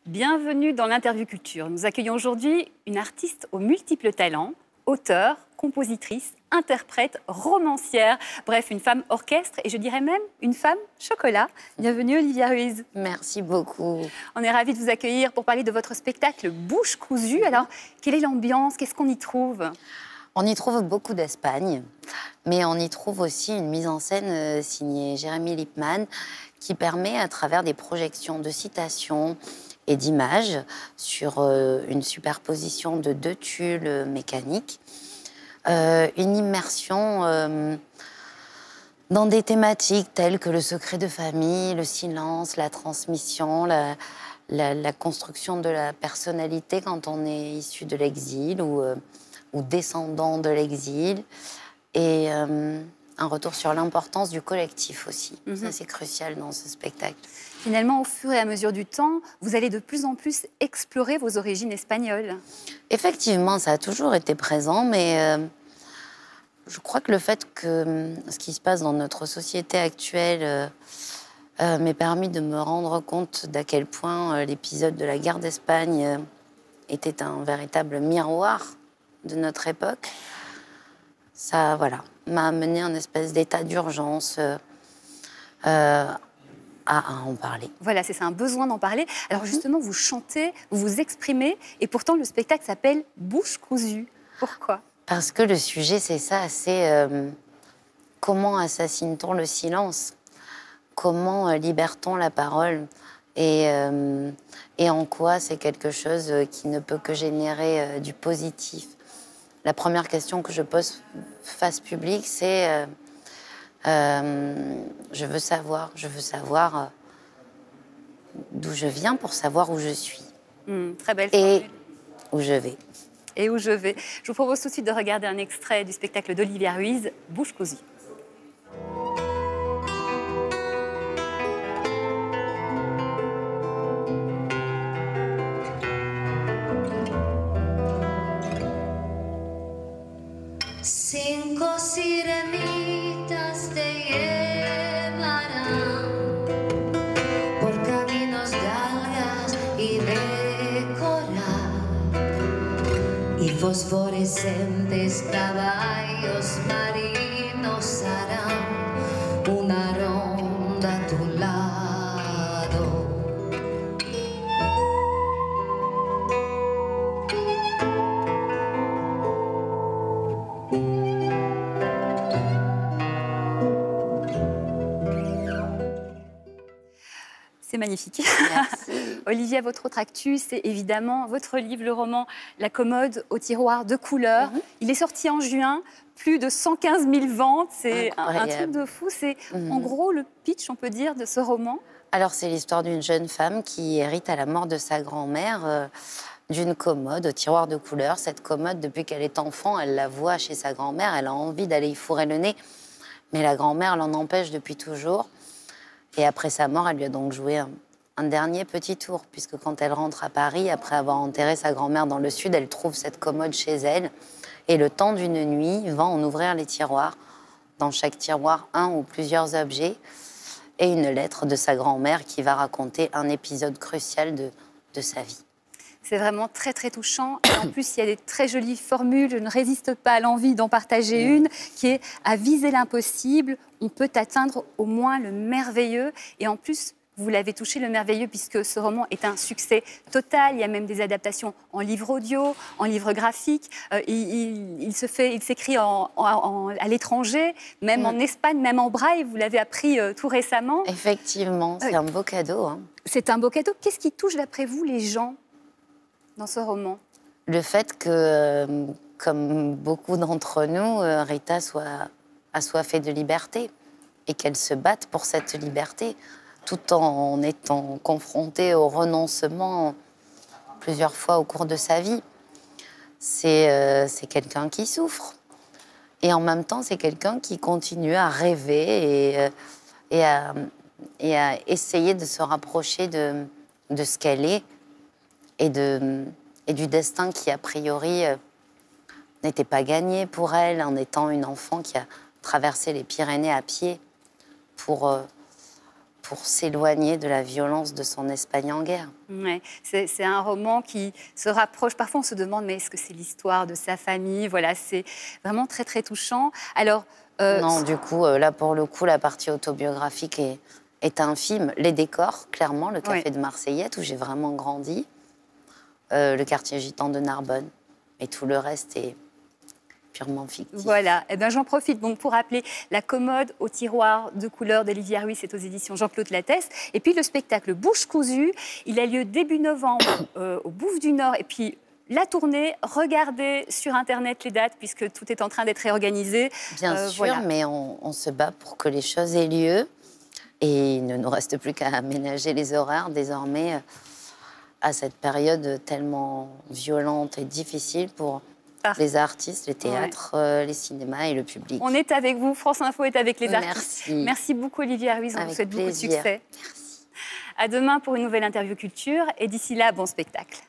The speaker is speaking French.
Bienvenue dans l'Interview Culture. Nous accueillons aujourd'hui une artiste aux multiples talents, auteure, compositrice, interprète, romancière, bref, une femme orchestre et je dirais même une femme chocolat. Bienvenue Olivia Ruiz. Merci beaucoup. On est ravis de vous accueillir pour parler de votre spectacle Bouche cousue. Alors, quelle est l'ambiance? Qu'est-ce qu'on y trouve? On y trouve beaucoup d'Espagne, mais on y trouve aussi une mise en scène signée Jérémy Lipman qui permet, à travers des projections de citations et d'images sur une superposition de deux tulles mécaniques, une immersion dans des thématiques telles que le secret de famille, le silence, la transmission, la construction de la personnalité quand on est issu de l'exil ou descendant de l'exil, et un retour sur l'importance du collectif aussi. Ça, c'est crucial dans ce spectacle. Finalement, au fur et à mesure du temps, vous allez de plus en plus explorer vos origines espagnoles. Effectivement, ça a toujours été présent, mais je crois que le fait que ce qui se passe dans notre société actuelle m'ait permis de me rendre compte d'à quel point l'épisode de la guerre d'Espagne était un véritable miroir de notre époque. Ça, voilà, m'a amené un espèce d'état d'urgence à en parler. Voilà, c'est ça, un besoin d'en parler. Alors justement, vous chantez, vous vous exprimez, et pourtant le spectacle s'appelle Bouche cousue. Pourquoi? Parce que le sujet, c'est ça, c'est comment assassine-t-on le silence? Comment libère-t-on la parole? Et en quoi c'est quelque chose qui ne peut que générer du positif? La première question que je pose face public, c'est je veux savoir d'où je viens pour savoir où je suis. Très belle Et formule. où je vais. Et où je vais. Je vous propose tout de suite de regarder un extrait du spectacle d'Olivia Ruiz, Bouche cousue. Cinco sirenitas te llevarán por caminos de algas y de coral y fosforescentes caballos marinos harán una ronda a tu lado. C'est magnifique. Merci. Olivia, votre autre actu, c'est évidemment votre livre, le roman La commode au tiroir de couleurs. Il est sorti en juin, plus de 115 000 ventes. C'est un truc de fou. C'est en gros le pitch, on peut dire, de ce roman. Alors, c'est l'histoire d'une jeune femme qui hérite à la mort de sa grand-mère d'une commode au tiroir de couleurs. Cette commode, depuis qu'elle est enfant, elle la voit chez sa grand-mère. Elle a envie d'aller y fourrer le nez, mais la grand-mère l'en empêche depuis toujours. Et après sa mort, elle lui a donc joué un dernier petit tour, puisque quand elle rentre à Paris, après avoir enterré sa grand-mère dans le sud, elle trouve cette commode chez elle. Et le temps d'une nuit, va en ouvrir les tiroirs. Dans chaque tiroir, un ou plusieurs objets. Et une lettre de sa grand-mère qui va raconter un épisode crucial de sa vie. C'est vraiment très, très touchant. Et en plus, il y a des très jolies formules. Je ne résiste pas à l'envie d'en partager une, qui est « À viser l'impossible, on peut atteindre au moins le merveilleux ». Et en plus, vous l'avez touché, le merveilleux, puisque ce roman est un succès total. Il y a même des adaptations en livre audio, en livre graphique. Il s'écrit à l'étranger, même en Espagne, même en braille. Vous l'avez appris tout récemment. Effectivement, c'est un beau cadeau. Hein. C'est un beau cadeau. Qu'est-ce qui touche, d'après vous, les gens dans ce roman? Le fait que, comme beaucoup d'entre nous, Rita soit assoiffée de liberté et qu'elle se batte pour cette liberté, tout en étant confrontée au renoncement plusieurs fois au cours de sa vie. C'est quelqu'un qui souffre. Et en même temps, c'est quelqu'un qui continue à rêver et à essayer de se rapprocher de ce qu'elle est et du destin qui, a priori, n'était pas gagné pour elle en étant une enfant qui a traversé les Pyrénées à pied pour pour s'éloigner de la violence de son Espagne en guerre. Ouais. C'est un roman qui se rapproche. Parfois, on se demande, mais est-ce que c'est l'histoire de sa famille? Voilà, c'est vraiment très, très touchant. Alors, non, du coup, là, pour le coup, la partie autobiographique est infime. Les décors, clairement, le café de Marseillette, où j'ai vraiment grandi, le quartier gitan de Narbonne, et tout le reste est purement fictif. Voilà, eh ben, j'en profite donc pour rappeler La commode au tiroir de couleur d'Olivier Ruiz, c'est aux éditions Jean-Claude Lattès. Et puis le spectacle Bouche cousue, il a lieu début novembre au Bouffe du Nord. Et puis la tournée, regardez sur Internet les dates, puisque tout est en train d'être réorganisé. Bien sûr, voilà. mais on se bat pour que les choses aient lieu. Et il ne nous reste plus qu'à aménager les horaires désormais à cette période tellement violente et difficile pour les artistes, les théâtres, les cinémas et le public. On est avec vous, France Info est avec les artistes. Merci. Merci beaucoup Olivier Ruiz, on vous souhaite beaucoup de succès. Merci. À demain pour une nouvelle interview culture et d'ici là, bon spectacle.